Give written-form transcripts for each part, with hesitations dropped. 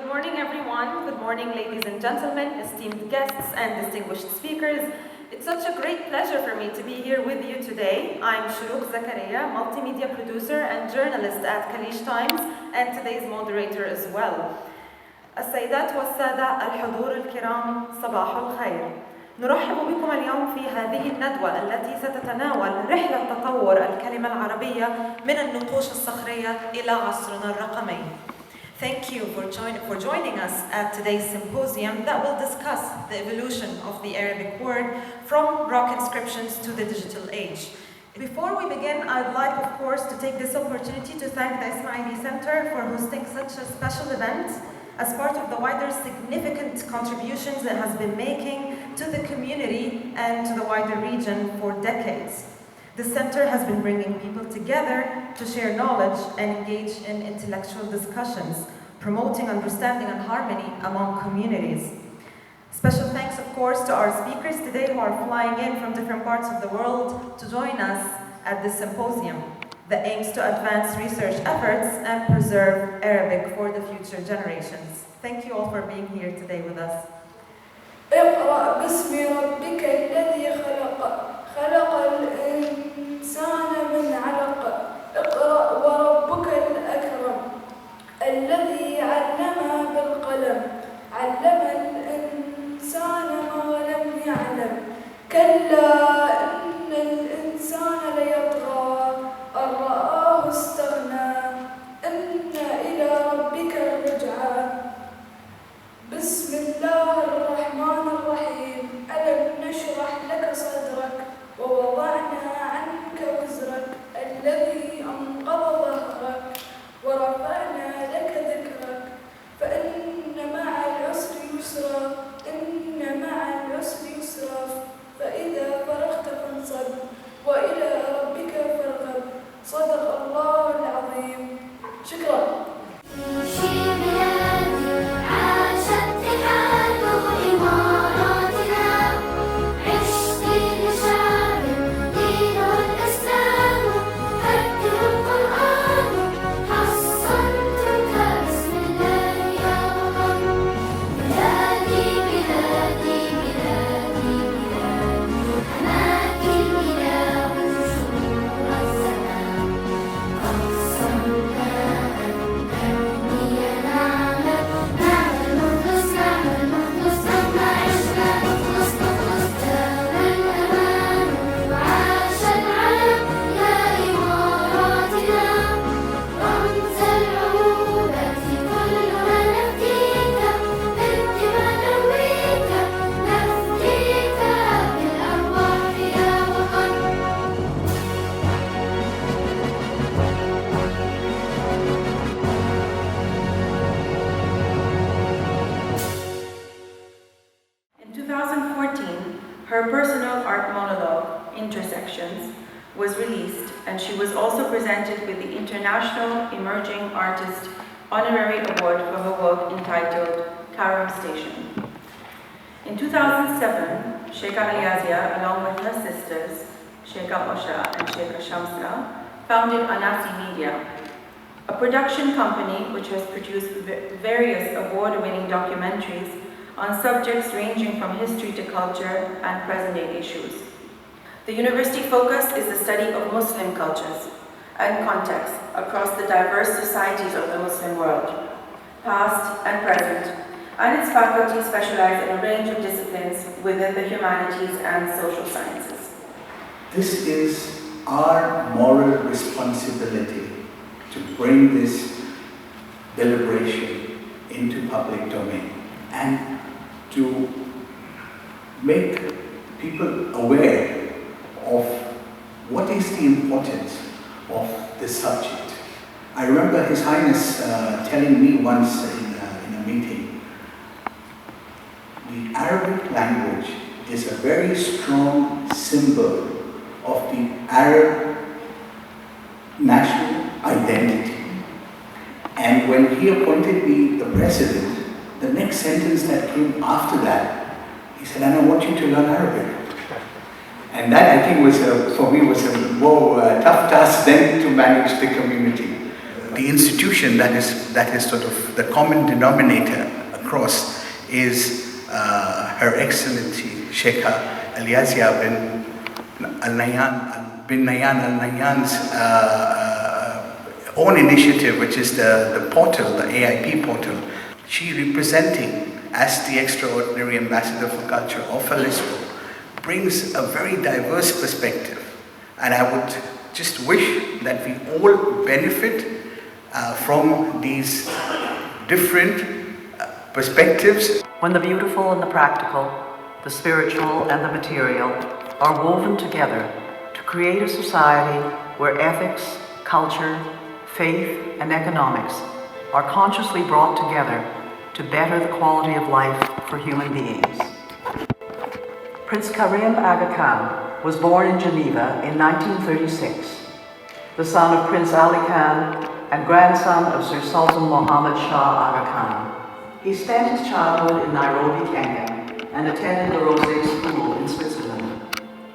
Good morning, everyone. Good morning, ladies and gentlemen, esteemed guests and distinguished speakers. It's such a great pleasure for me to be here with you today. I'm Shuruk Zakaria, multimedia producer and journalist at Kalish Times, and today's moderator as well. السيدات والسادة الحضور الكرام صباح الخير. نرحب بكم اليوم في هذه الندوة التي ستتناول رحلة تطور الكلمة العربية من النقوش الصخرية إلى عصرنا الرقمي. Thank you for joining us at today's symposium that will discuss the evolution of the Arabic word from rock inscriptions to the digital age. Before we begin, I'd like, of course, to take this opportunity to thank the Ismaili Center for hosting such a special event as part of the wider significant contributions it has been making to the community and to the wider region for decades. The center has been bringing people together to share knowledge and engage in intellectual discussions, promoting understanding and harmony among communities. Special thanks, of course, to our speakers today who are flying in from different parts of the world to join us at this symposium that aims to advance research efforts and preserve Arabic for the future generations. Thank you all for being here today with us. اقرأ باسم ربك الذي خلق الإنسان من علق اقرأ وربك الأكرم الذي علم بالقلم علم الإنسان ما لم يعلم كلا إن الإنسان ليطغى أن رآه استغنى إن إلى ربك الرجعى بسم الله الرحمن الرحيم ألم نشرح لك صدرك ووضعنا عنك وزرك الذي أنقض ظهرك ورفعنا لك ذكرك فإن مع العسر يسرا إن مع العسر يسرا فإذا فرغت فانصب وإلى ربك فارغب صدق الله العظيم. شكرا. Her personal art monologue, Intersections, was released, and she was also presented with the International Emerging Artist Honorary Award for her work entitled Karam Station. In 2007, Sheikha Aliazia, along with her sisters, Sheikha Osha and Sheikha Shamsa, founded Anasi Media, a production company which has produced various award-winning documentaries on subjects ranging from history to culture and present-day issues. The university focus is the study of Muslim cultures and contexts across the diverse societies of the Muslim world, past and present, and its faculty specialize in a range of disciplines within the humanities and social sciences. This is our moral responsibility to bring this deliberation into public domain and to make people aware of what is the importance of this subject. I remember His Highness telling me once in a meeting, the Arabic language is a very strong symbol of the Arab national identity. And when he appointed me the president, the next sentence that came after that, he said, and I want you to learn Arabic. And that, I think, was for me was a more tough task than to manage the community. the institution that is sort of the common denominator across is Her Excellency Sheikha Aliazia bin Nahyan Al Nahyan's own initiative, which is the portal, the AIP portal. She, representing as the extraordinary ambassador for culture of UNESCO, brings a very diverse perspective, and I would just wish that we all benefit from these different perspectives. When the beautiful and the practical, the spiritual and the material are woven together to create a society where ethics, culture, faith, and economics are consciously brought together to better the quality of life for human beings. Prince Karim Aga Khan was born in Geneva in 1936, the son of Prince Ali Khan and grandson of Sir Sultan Mohammed Shah Aga Khan. He spent his childhood in Nairobi, Kenya, and attended the Rosé School in Switzerland.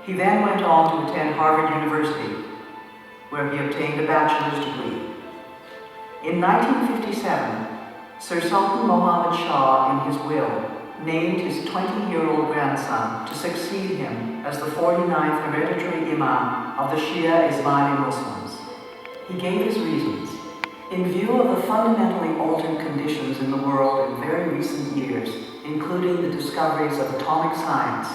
He then went on to attend Harvard University, where he obtained a bachelor's degree. In 1957, Sir Sultan Mohammed Shah, in his will, named his 20-year-old grandson to succeed him as the 49th hereditary Imam of the Shia Ismaili Muslims. He gave his reasons. In view of the fundamentally altered conditions in the world in very recent years, including the discoveries of atomic science,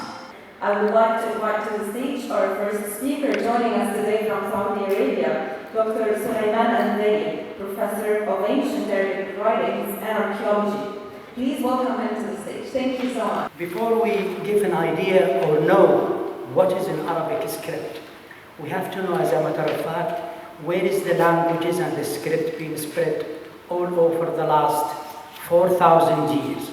I would like to invite to the stage our first speaker joining us today from Saudi Arabia, Dr. Sulaiman Al-Nayi, Professor of Ancient Arabic Writings and Archaeology. Please welcome him to the stage. Thank you so much. Before we give an idea or know what is an Arabic script, we have to know, as a matter of fact, where is the languages and the script being spread all over the last 4,000 years.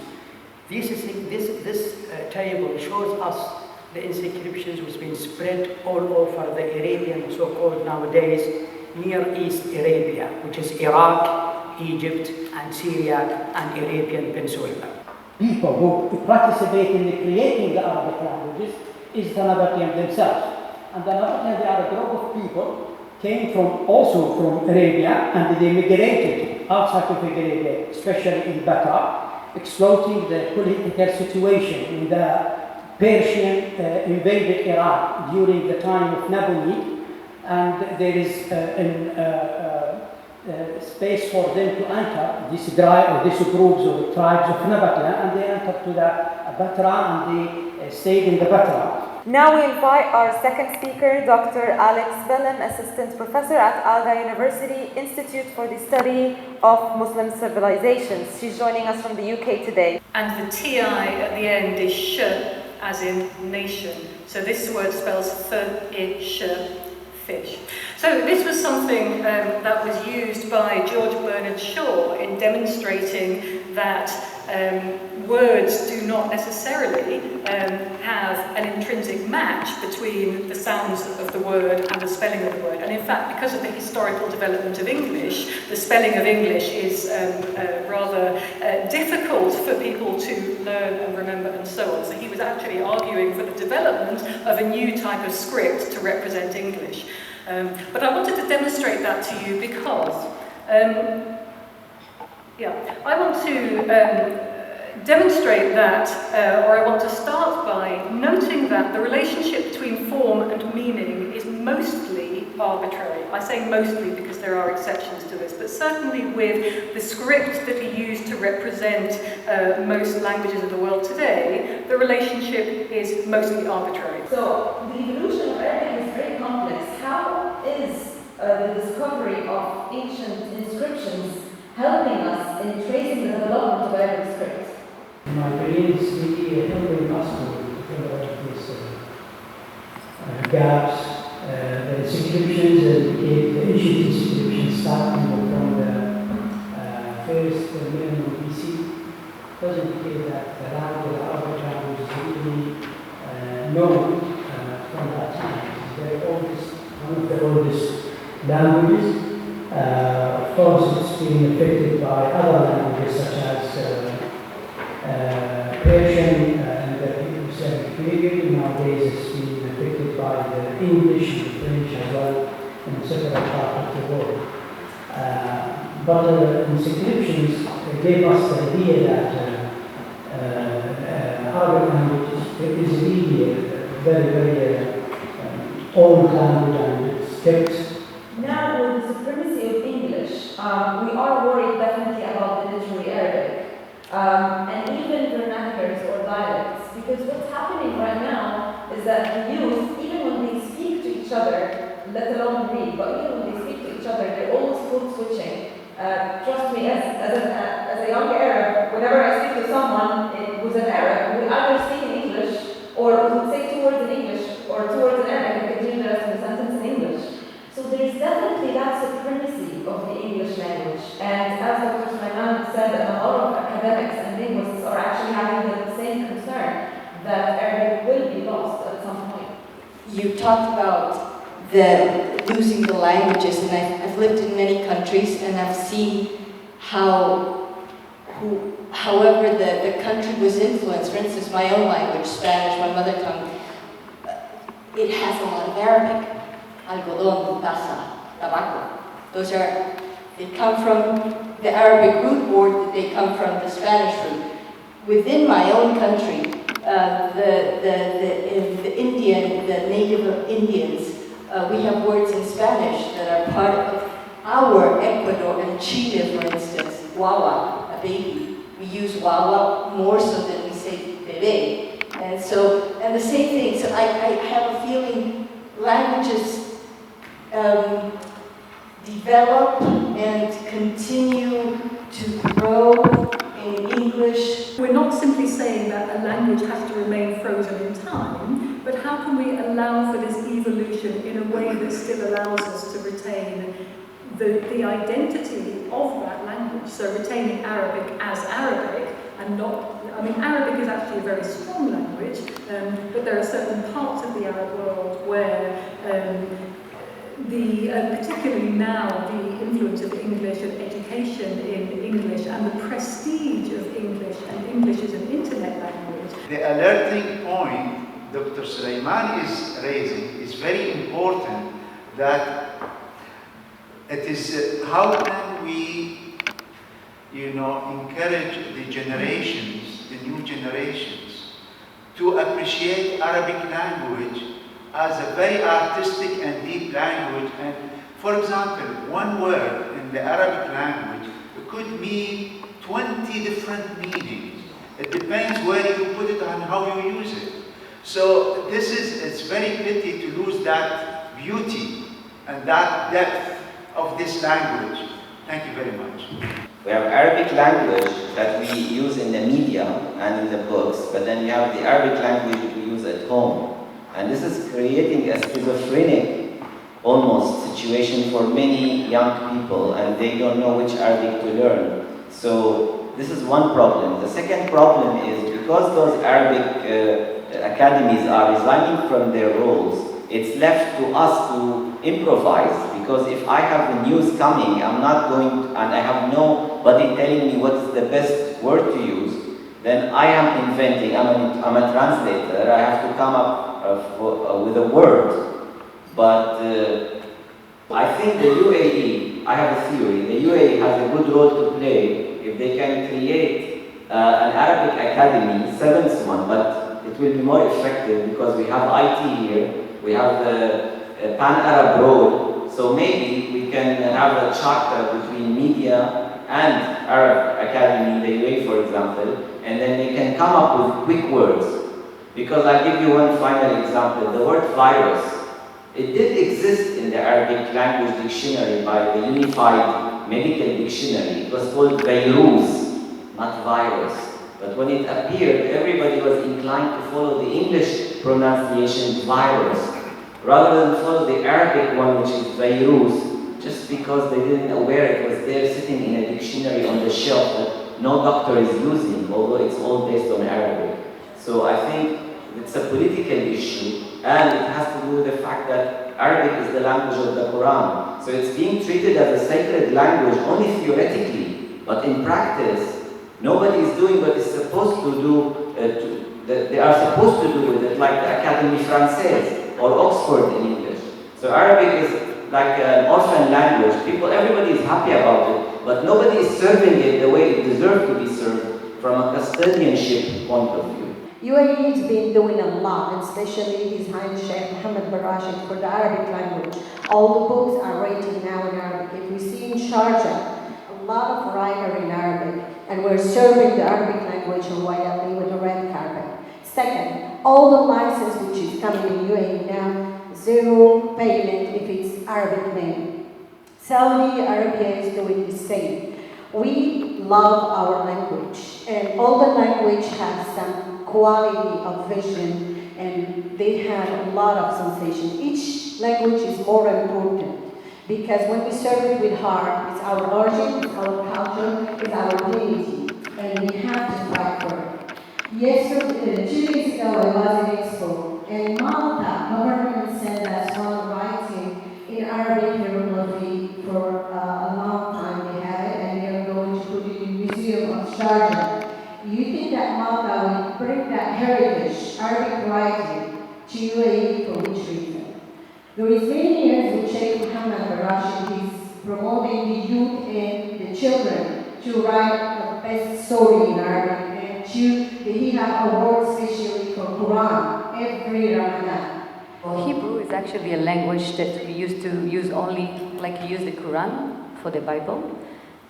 This table shows us the inscriptions which been spread all over the Arabian, so-called nowadays, Near East Arabia, which is Iraq, Egypt, and Syria, and Arabian Peninsula. People who participate in creating the Arabic languages is the Nabateans themselves. And the Nabateans, they are a group of people came also from Arabia, and they migrated outside of Arabia, especially in Batra, exploiting the political situation in the Persian invaded Iraq during the time of Nabuni, and there is space for them to enter these groups or tribes of Nabatea, and they entered to the Batra, and they stayed in the Batra. Now we invite our second speaker, Dr. Alex Bellem, Assistant Professor at Alga University Institute for the Study of Muslim Civilizations. She's joining us from the UK today. And the TI at the end is sh, as in nation. So this word spells th-ish, fish. So this was something that was used by George Bernard Shaw in demonstrating that words do not necessarily have an intrinsic match between the sounds of the word and the spelling of the word. And in fact, because of the historical development of English, the spelling of English is rather difficult for people to learn and remember and so on. So he was actually arguing for the development of a new type of script to represent English. But I wanted to demonstrate that to you because I want to demonstrate that, or I want to start by noting that the relationship between form and meaning is mostly arbitrary. I say mostly because there are exceptions to this, but certainly with the script that are used to represent most languages of the world today, the relationship is mostly arbitrary. So the evolution of Arabic is very complex. How is the discovery of ancient inscriptions helping us in tracing the development of Arabic script? My brain is really helping us to figure out these gaps, the inscriptions, and the ancient inscriptions starting from the first millennium BC doesn't indicate that the Arabic language is really known from that time. It's the oldest, one of the oldest languages. Of course, it's been affected by other languages such as Persian and the Islamic period. Nowadays, it's been affected by the English and French as well in several parts of the world. but Inscriptions gave us the idea that Arabic language is really a very, very old language and it's kept. Now, with the supremacy of English, we are worried definitely about the literary Arabic and even vernaculars or dialects, because what's happening right now is that the youth, even when they speak to each other, let alone read, but even when they speak to each other, they're almost code switching. Trust me, as a young Arab, whenever I speak to someone who's an Arab, we either speak in English or we would say 2 words in English or 2 words in Arabic and continue the rest of the sentence in English. So there's definitely that supremacy of the English language. And as Dr. Sulaiman said, a lot of academics and linguists are actually having the same concern that Arabic will be lost at some point. You talked about the losing the languages, and I've lived in many countries, and I've seen however the country was influenced. For instance, my own language, Spanish, my mother tongue, it has a lot of Arabic. Algodón, taza, tabaco. They come from the Arabic root word, they come from the Spanish root. Within my own country, the native Indians, we have words in Spanish that are part of our Ecuador and Chile, for instance. Guagua, a baby. We use guagua more so than we say bebé. And the same thing, so I have a feeling languages develop and continue to grow in English. We're not simply saying that a language has to remain frozen in time, but how can we allow for this evolution in a way that still allows us to retain the identity of that language? So retaining Arabic as Arabic and not, I mean, Arabic is actually a very strong language, but there are certain parts of the Arab world where particularly now, the influence of English and education in English and the prestige of English, and English is an internet language. The alerting point Dr. Sulaiman is raising is very important, that it is how can we, encourage the generations, the new generations, to appreciate Arabic language as a very artistic and deep language. And for example, one word in the Arabic language could mean 20 different meanings. It depends where you put it and how you use it. So it's very pity to lose that beauty and that depth of this language. Thank you very much. We have Arabic language that we use in the media and in the books, but then we have the Arabic language we use at home. And this is creating a schizophrenic, almost, situation for many young people, and they don't know which Arabic to learn. So this is one problem. The second problem is because those Arabic academies are resigning from their roles, it's left to us to improvise, because if I have the news coming, I'm not going to, and I have nobody telling me what is the best word to use, then I am inventing. I'm a translator. I have to come up with a word. But I think the UAE, I have a theory, the UAE has a good role to play if they can create an Arabic academy, 7th one, but it will be more effective because we have IT here, we have the Pan-Arab Road, so maybe we can have a charter between media and Arab Academy, the UAE for example, and then they can come up with quick words. Because I'll give you one final example, the word virus. It did exist in the Arabic language dictionary by the Unified Medical Dictionary. It was called virus, not virus. But when it appeared, everybody was inclined to follow the English pronunciation virus, rather than follow the Arabic one, which is virus, just because they didn't aware it was there sitting in a dictionary on the shelf that no doctor is using, although it's all based on Arabic. So I think it's a political issue, and it has to do with the fact that Arabic is the language of the Quran. So it's being treated as a sacred language only theoretically, but in practice, nobody is doing what it's supposed to do, they are supposed to do with it, like the Académie Française or Oxford in English. So Arabic is like an orphan language. Everybody is happy about it, but nobody is serving it the way it deserves to be served from a custodianship point of view. UAE has been doing a lot, and especially His Highness Sheikh Mohammed bin Rashid for the Arabic language. All the books are rated now in Arabic. If we see in Sharjah, a lot of writer in Arabic, and we're serving the Arabic language in Wayali with a red carpet. Second, all the license which is coming in UAE now, zero payment if it's Arabic name. Saudi Arabia is doing the same. We love our language, and all the language has some quality of vision, and they have a lot of sensation. Each language is more important, because when we serve it with heart, it's our origin, it's our culture, it's our dignity, and we have to fight for it. Yesterday, 2 weeks ago, I was in Expo, and Malta government sent us one writing in Arabic hieroglyphy for a long time. They have it, and they're going to put it in the Museum of Sharjah. You think that Malta will bring that heritage, Arabic writing, to UAE for which reason? There is many years with Sheikh Mohammed bin Rashid, he's promoting the youth and the children to write the best story in Arabic, and he have awards especially for Quran every Ramadan. Hebrew is actually a language that we used to use only, like you use the Quran for the Bible.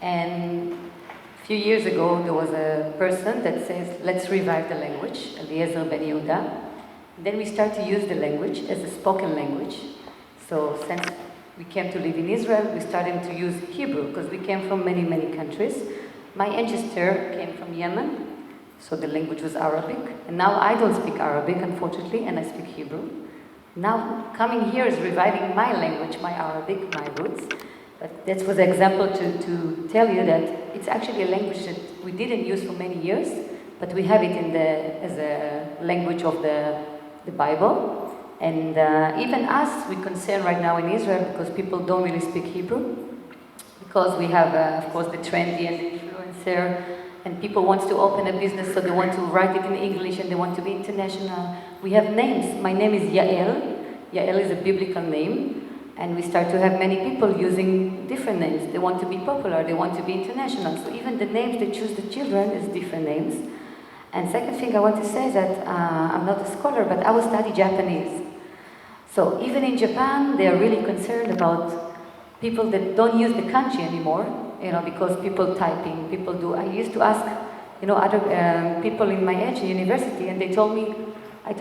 And a few years ago, there was a person that says, let's revive the language, Eliezer Ben Yehuda. Then we start to use the language as a spoken language. So since we came to live in Israel, we started to use Hebrew, because we came from many, many countries. My ancestor came from Yemen, so the language was Arabic. And now I don't speak Arabic, unfortunately, and I speak Hebrew. Now coming here is reviving my language, my Arabic, my roots. But that was an example to tell you that it's actually a language that we didn't use for many years, but we have it as a language of the Bible. And even us, we're concerned right now in Israel because people don't really speak Hebrew. Because we have, of course, the trendy and the influencer, and people want to open a business, so they want to write it in English and they want to be international. We have names. My name is Yael. Yael is a biblical name. And we start to have many people using different names. They want to be popular, they want to be international. So even the names they choose the children is different names. And second thing I want to say is that I'm not a scholar, but I will study Japanese. So even in Japan, they are really concerned about people that don't use the kanji anymore, because people typing, people do. I used to ask, other people in my age in university, and I told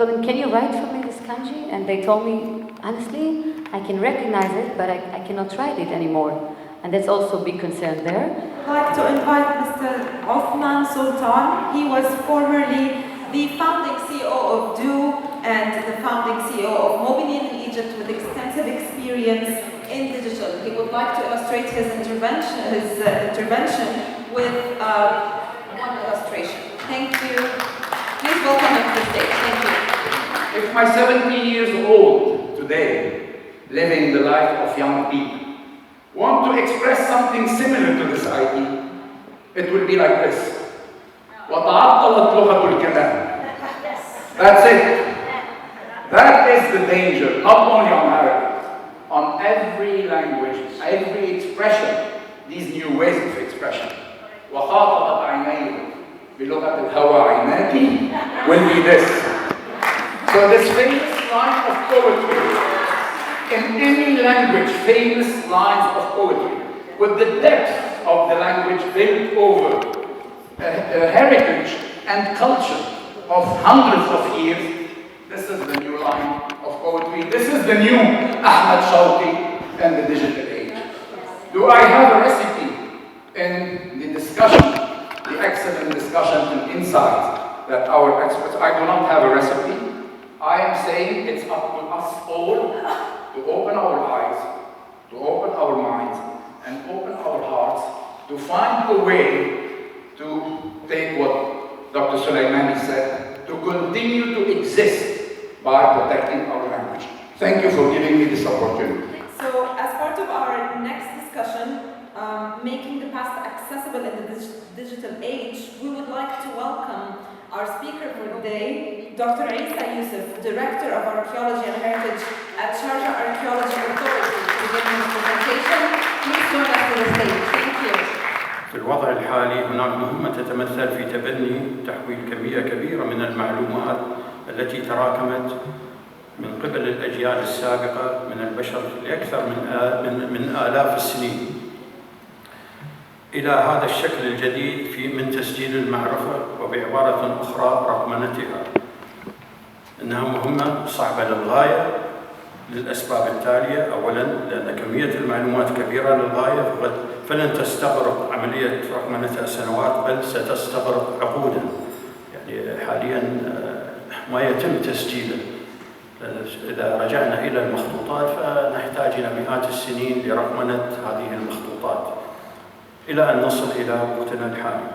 them, can you write for me this kanji? And they told me, honestly, I can recognize it, but I cannot write it anymore. And that's also a big concern there. I'd like to invite Mr. Othman Sultan. He was formerly the founding CEO of Do and the founding CEO of Mobinin in Egypt, with extensive experience in digital. He would like to illustrate his intervention with one illustration. Thank you. Please welcome him to the stage. Thank you. If my 70 years old today, living the life of young people, want to express something similar to this idea, it will be like this. وَتَعَطَّلَتْ لُغَةُ الْكَلَامِ. That's it. That is the danger, not only on Arabic, on every language, every expression, these new ways of expression. وَخَاطَبَتْ عَيْنَيْهِ بِلُغَةِ الْهَوَى عَيْنَاتِ will be this. So this famous line of poetry, in any language, famous lines of poetry, with the depth of the language built over a heritage and culture of hundreds of years, this is the new line of poetry. This is the new Ahmad Shawqi and the digital age. Do I have a recipe in the discussion, the excellent discussion and insights that our experts, I do not have a recipe. I am saying it's up to us all to open our eyes, to open our minds, and open our hearts to find a way to take what Dr. Sulaimani said, to continue to exist by protecting our language. Thank you for giving me this opportunity. So, as part of our next discussion, making the past accessible in the digital age, we would like to welcome our speaker for the day, Dr. Isa Youssef, Director of Archaeology and Heritage at Sharjah Archaeology Authority. on his presentation. Please join us to the stage. Thank you. في الوضع الحالي هناك مهمة تتمثل في تبني تحويل كمية كبيرة من المعلومات التي تراكمت من قبل الأجيال السابقة من البشر لأكثر من آلاف السنين إلى هذا الشكل الجديد من تسجيل المعرفة، وبعبارة أخرى رقمنتها. إنها مهمة صعبة للغاية للأسباب التالية: أولاً لأن كمية المعلومات كبيرة للغاية فلن تستغرق عملية رقمنتها سنوات، بل ستستغرق عقوداً. يعني حالياً ما يتم تسجيله. إذا رجعنا إلى المخطوطات فنحتاج إلى مئات السنين لرقمنة هذه المخطوطات إلى أن نصل إلى وقتنا الحالي.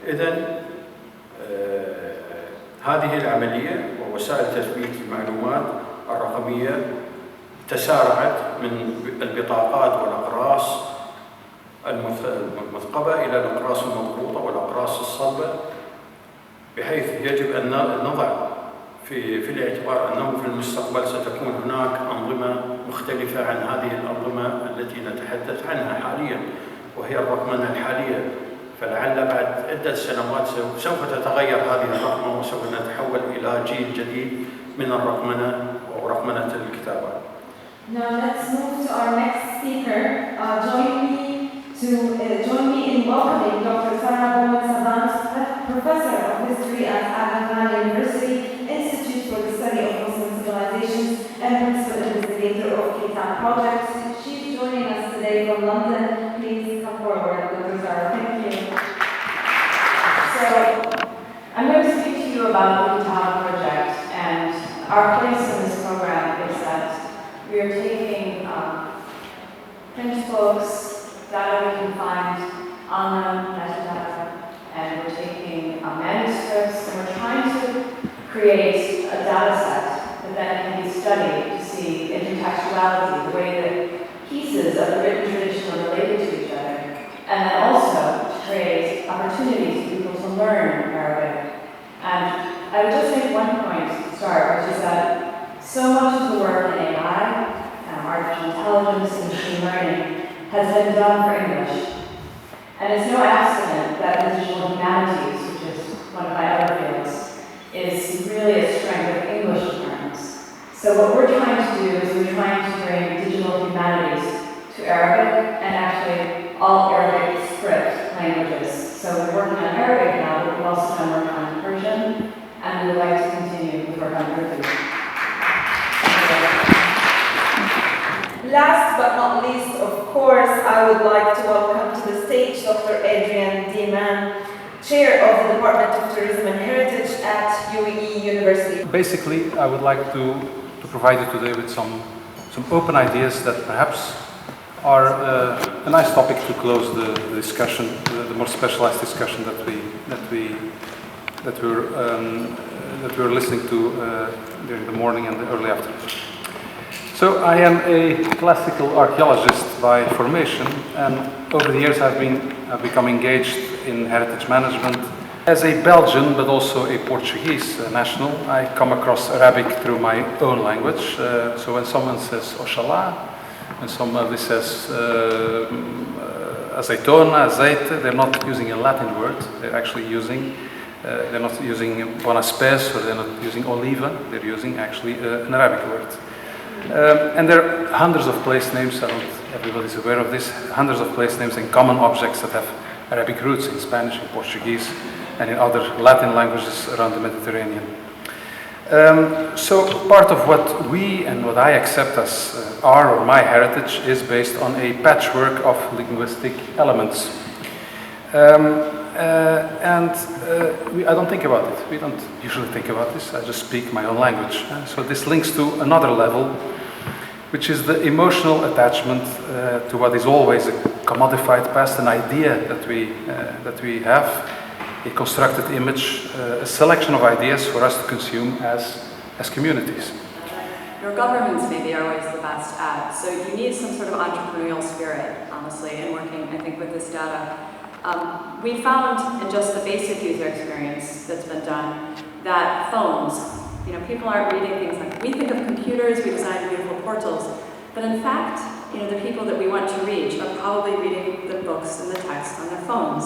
إذن هذه العملية ووسائل تثبيت المعلومات الرقمية تسارعت من البطاقات والأقراص المثقبة إلى الأقراص المضغوطة والأقراص الصلبة، بحيث يجب أن نضع في الاعتبار أنه في المستقبل ستكون هناك أنظمة مختلفة عن هذه الأنظمة التي نتحدث عنها حاليا، وهي الرقمنة الحالية. فلعل بعد عدة سنوات سوف تتغير هذه الرقمة وسوف نتحول إلى جيل جديد من الرقمنة ورقمنة الكتابة. Now let's move to our next speaker. Join me in welcoming Dr. Sarah Bowen-Savant, Professor of History at Al-Azhar University, Institute for the Study of Muslim Civilizations, and Principal Investigator of Kitab Project. She's joining us today from London. Please come forward, Dr. Sarah. Thank you. So, I'm going to speak to you about the Kitab Project, and our place in this program is that we are taking print books, data we can find on them, metadata, and we're taking manuscripts, and we're trying to create a data set that then can be studied to see intertextuality, the way that pieces of the written tradition are related to each other, and then also to create opportunities for people to learn Arabic. And I would just make one point to start, which is that so much of the work in AI, artificial intelligence, and machine learning has been done for English. And it's no accident that the digital humanities, which is one of my other fields, is really a strength of English terms. So what we're trying to do is we're trying to bring digital humanities to Arabic and actually all Arabic script languages. So we're working on Arabic now, but we've also done work on Persian, and we would like to continue with work on Urdu. Last but not least, of course, I would like to welcome to the stage Dr. Adrian Deman, Chair of the Department of Tourism and Heritage at UAE University. Basically, I would like to provide you today with some open ideas that perhaps are a nice topic to close the discussion, the more specialized discussion that we're listening to during the morning and the early afternoon. So I am a classical archaeologist by formation, and over the years I've become engaged in heritage management. As a Belgian, but also a Portuguese national, I come across Arabic through my own language. So when someone says Oxalá, when somebody says azeitona, azeite, they're not using a Latin word, they're actually using, they're not using bonaspes, or they're not using oliva, they're using actually an Arabic word. And there are hundreds of place names, I don't know if everybody's aware of this, hundreds of place names and common objects that have Arabic roots in Spanish, in Portuguese, and in other Latin languages around the Mediterranean. So part of what we and what I accept as our or my heritage is based on a patchwork of linguistic elements. I don't think about it. We don't usually think about this. I just speak my own language. So this links to another level, which is the emotional attachment to what is always a commodified past, an idea that we have, a constructed image, a selection of ideas for us to consume as communities. Your governments maybe are always the best at. So you need some sort of entrepreneurial spirit, honestly, in working, I think, with this data. We found in just the basic user experience that's been done that phones, people aren't reading things like, we think of computers, we design beautiful portals, But in fact, the people that we want to reach are probably reading the books and the texts on their phones.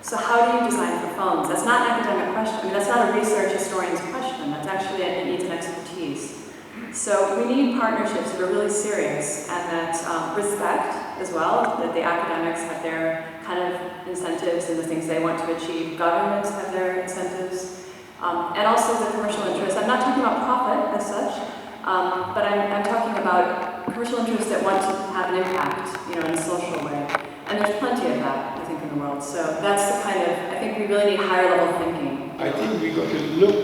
So how do you design for phones? That's not an academic question. I mean, that's not a research historian's question. That's actually, it needs an expertise. So we need partnerships that are really serious and that respect as well, that the academics have their kind of incentives and the things they want to achieve. Governments have their incentives. And also the commercial interests. I'm not talking about profit as such, but I'm talking about commercial interests that want to have an impact, in a social way. And there's plenty of that, I think, in the world. So that's the kind of, I think we really need higher level thinking. I think we got to look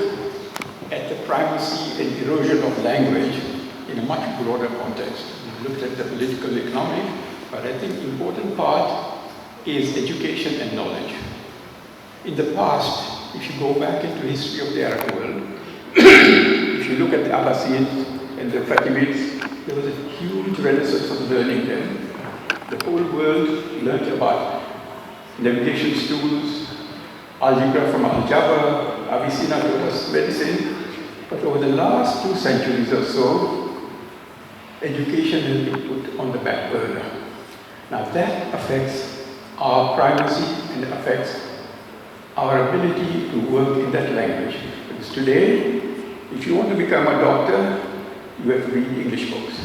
at the primacy and erosion of language in a much broader context. We looked at the political economic, but I think the important part is education and knowledge. In the past, if you go back into history of the Arab world, if you look at the Abbasids and the Fatimids, there was a huge renaissance of learning then. The whole world learned about navigation tools, algebra from Al-Jabr, Avicenna taught us medicine. But over the last 2 centuries or so, education has been put on the back burner. Now that affects our primacy and affects our ability to work in that language. Because today, if you want to become a doctor, you have to read English books.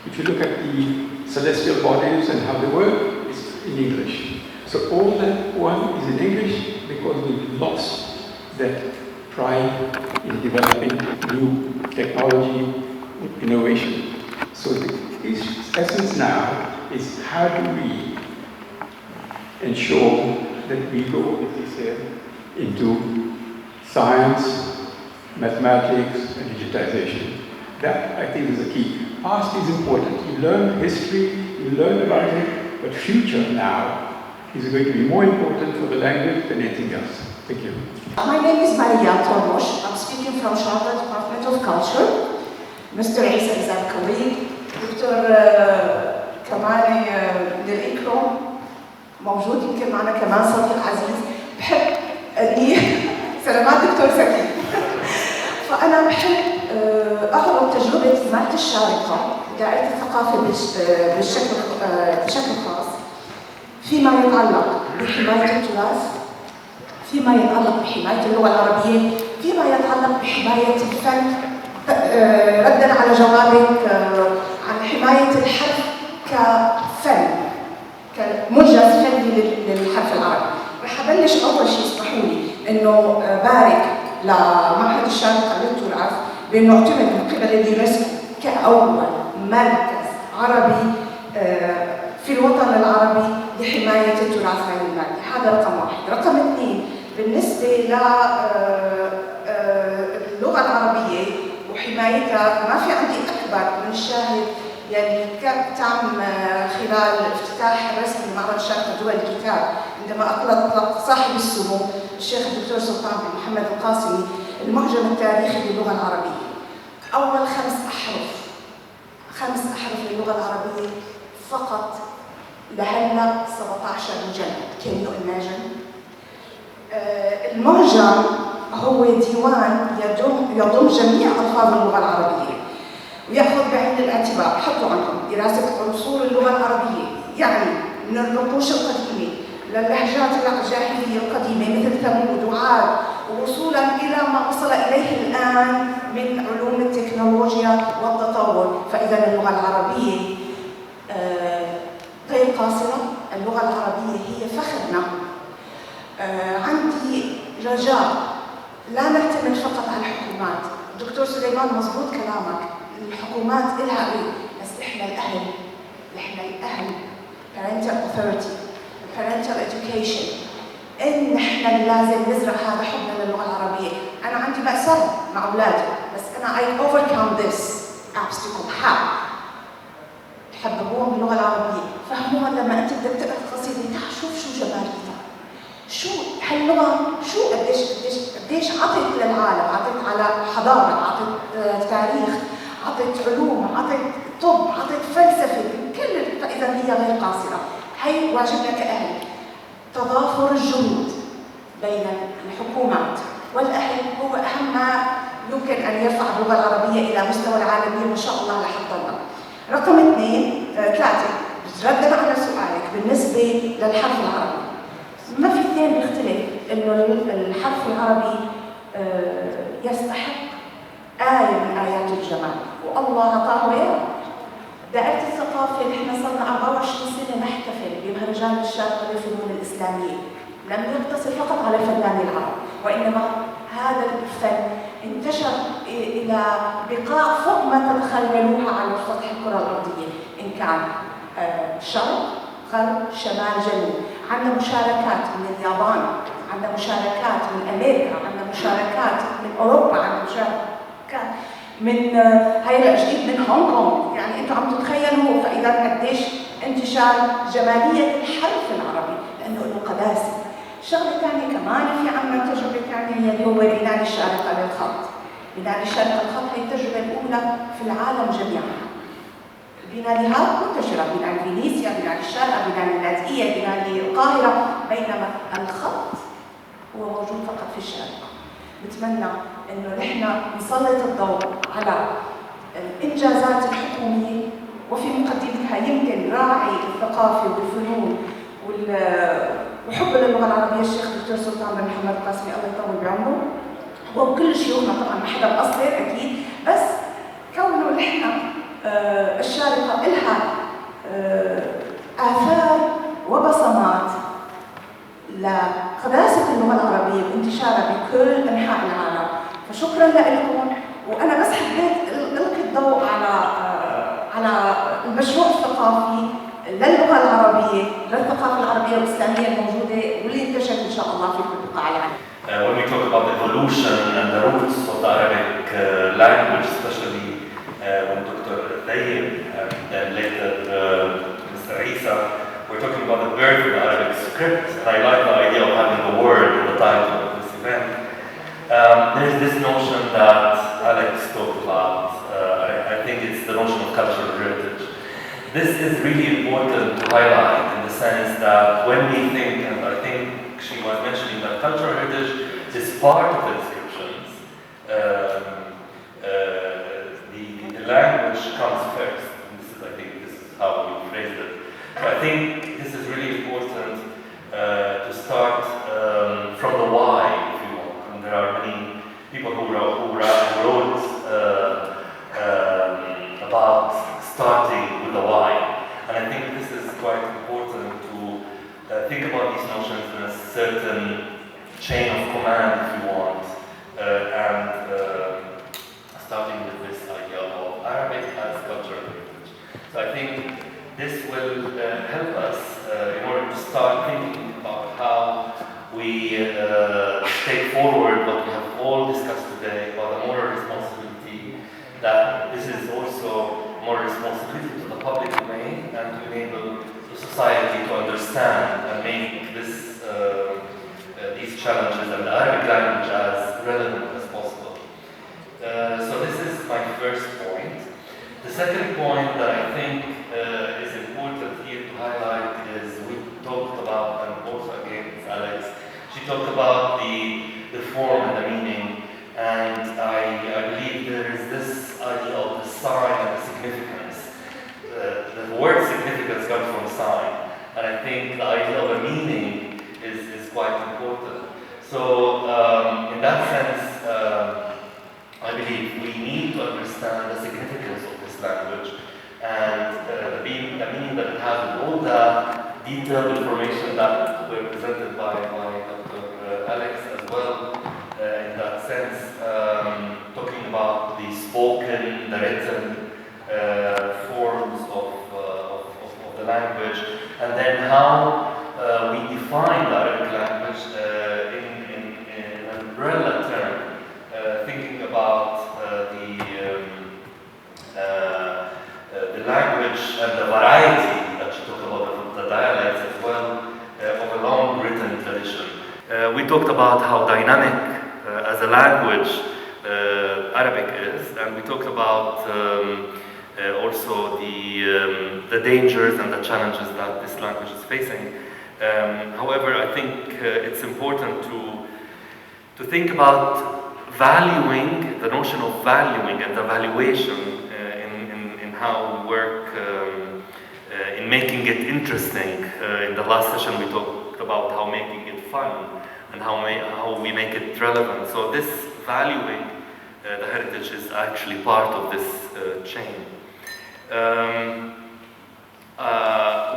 If you look at the celestial bodies and how they work, it's in English. So all that one is in English because we've lost that pride in developing new technology, innovation. So the essence now is how do we ensure that we go, as he said, into science, mathematics, and digitization. That, I think, is the key. Past is important. You learn history, you learn about it, but future now is going to be more important for the language than anything else. Thank you. My name is Ismaili. I'm speaking from Charlotte Department of Culture. Mr. Isa is our colleague. Dr. كمالي للإكرام موجود يمكن معنا كمان صديق عزيز. بحب أني سلامات دكتور سكي. فأنا بحب أعرض تجربة زمالة الشارقة دائرة الثقافة بشكل خاص فيما يتعلق بحماية التراث، فيما يتعلق بحماية اللغة العربية، فيما يتعلق بحماية الفن. ردا على جوابك عن حماية الحرف كفن، كمنجز فني للحرف العربي. رح أبلش أول شيء اسمحوا لي إنه بارك لمعهد الشارقة للتراث بأنه اعتمد من قبل اليونسكو كأول مركز عربي في الوطن العربي لحماية التراث غير المادي. هذا رقم واحد. رقم اثنين، بالنسبة للغة العربية وحمايتها، ما في عندي أكبر من الشاهد يعني تم خلال الافتتاح الرسمي لمعرض الشارقة دول الكتاب عندما أطلق صاحب السمو الشيخ الدكتور سلطان بن محمد القاسمي المعجم التاريخي للغة العربية. أول 5 أحرف للغة العربية فقط لهلا 17 مجلد. Can you imagine؟ المعجم هو ديوان يضم جميع ألفاظ اللغة العربية ويأخذ بعين الاعتبار، حطوا عندكم دراسة أصول اللغة العربية، يعني من النقوش القديمة للهجات الجاهلية القديمة مثل ثمود وعاد، ووصولا إلى ما وصل إليه الآن من علوم التكنولوجيا والتطور. فإذا اللغة العربية غير قاصرة، اللغة العربية هي فخرنا. عندي رجاء لا نعتمد فقط على الحكومات. دكتور سليمان مضبوط كلامك، الحكومات إلها رأي، بس إحنا الأهل parental authority parental education، إن إحنا لازم نزرع هذا حبنا للغة العربية. أنا عندي مأساة مع أولادي، بس أنا I overcome this obstacle. how؟ تحببوهم باللغة العربية، فهموها لما أنت بدك تقرأ القصيدة، تعال شوف شو جمالها، شو هاللغة، شو قديش عطت للعالم، عطت على حضارة، عطت تاريخ، عطت علوم، عطت طب، عطت فلسفة، كل. فإذا هي غير قاصرة. هي واجبنا كأهل، تضافر الجهود بين الحكومات والأهل هو أهم ما يمكن أن يرفع اللغة العربية إلى مستوى العالمية، وإن شاء الله رح تضلنا. رقم 3 ردنا على سؤالك بالنسبة للحرف العربي. ما في اثنين بيختلف إنه الحرف العربي يستحق آية من آيات الجمال، والله أعطاه إياه. دائرة الثقافة نحن صرنا 24 سنة نحتفل بمهرجان الشارقة للفنون الإسلامية، لم يقتصر فقط على فنان العرب، وإنما هذا الفن انتشر إلى بقاع فوق ما تتخيلوها على سطح الكرة الأرضية، إن كان شرق، غرب، شمال، جنوب. عندنا مشاركات من اليابان، عندنا مشاركات من أمريكا، عندنا مشاركات من أوروبا، عندنا مشاركات من هيلا جديد من هونغ كونغ. يعني انتم عم تتخيلوا فاذا قديش انتشار جماليه الحرف العربي لانه له قداسه. شغله ثانيه كمان في عندنا تجربه ثانيه اللي هو بناء الشارقه للخط. بناء الشارقه للخط هي التجربه الاولى في العالم جميعا. البناليات منتشره، بناء فينيسيا، بناء الشارقه، بناء اللاذقيه، بناء القاهره، بينما الخط هو موجود فقط في الشارقه. بتمنى انه نحن نسلط الضوء على الانجازات الحكوميه وفي مقدمتها يمكن راعي الثقافه والفنون وحب للغه العربيه الشيخ دكتور سلطان بن محمد القاسمي الله يطول بعمره وكل شيوخنا. طبعا ما حدا مقصر اكيد، بس كونه نحن الشارقه لها آثار وبصمات لقداسة اللغة العربية وانتشارها بكل أنحاء العالم. فشكرا لكم، وأنا بس حبيت ألقي الضوء على المشروع الثقافي للغة العربية، للثقافة العربية والإسلامية الموجودة واللي انتشرت إن شاء الله في كل بقاع العالم. When we talk about evolution and the roots of the Arabic language, especially when Dr. Tayyib and then later Mr. Isa, we're talking about the birth of the Arabic script, and I like the idea of having a word in the title of this event. There's this notion that Alex talked about. I think it's the notion of cultural heritage. This is really important to highlight in the sense that when we think, and I think she was mentioning that cultural heritage is part of the inscriptions, the language comes first. And this is, I think, this is how we phrased it. So I think this is really important to start from the why, if you want. And there are many people who wrote about starting with the why. And I think this is quite important to think about these notions in a certain chain of command, if you want. And starting with this idea of Arabic as cultural heritage. So I think this will help us in order to start thinking about how we take forward what we have all discussed today about the moral responsibility, that this is also moral responsibility to the public domain and to enable the society to understand and make these challenges and the Arabic language as relevant as possible. So this is my first point. The second point that I think is important here to highlight is we talked about, and also again with Alex, she talked about the form and the meaning, and I believe there is this idea of the sign and the significance. The word significance comes from sign, and I think the idea of a meaning is quite important. So in that sense, I believe we need to understand the significance of this language and the meaning that it has, with all the detailed information that were presented by Dr. Alex as well. In that sense, talking about the spoken, the written forms of the language, and then how we define the Arabic language in an umbrella term. Thinking about the language and the variety that you talked about, the dialects as well, of a long written tradition. We talked about how dynamic as a language Arabic is, and we talked about also the dangers and the challenges that this language is facing. However, I think it's important to think about valuing, the notion of valuing and the valuation in how we work in making it interesting. In the last session, we talked about how making it fun and how we make it relevant. So this valuing the heritage is actually part of this chain.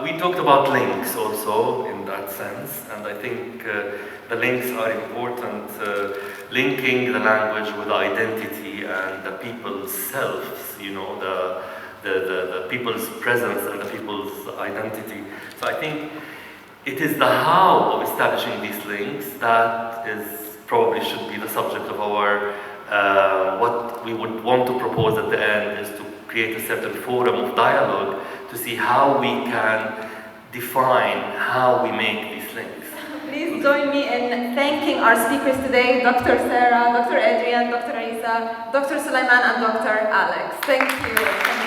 We talked about links also in that sense, and I think the links are important, linking the language with the identity and the people's selves, you know, the people's presence and the people's identity. So I think it is the how of establishing these links that is probably should be the subject of our, what we would want to propose at the end is to create a certain forum of dialogue to see how we can define how we make these links. Please join me in thanking our speakers today, Dr. Sarah, Dr. Adrian, Dr. Isa, Dr. Sulaiman, and Dr. Alex. Thank you.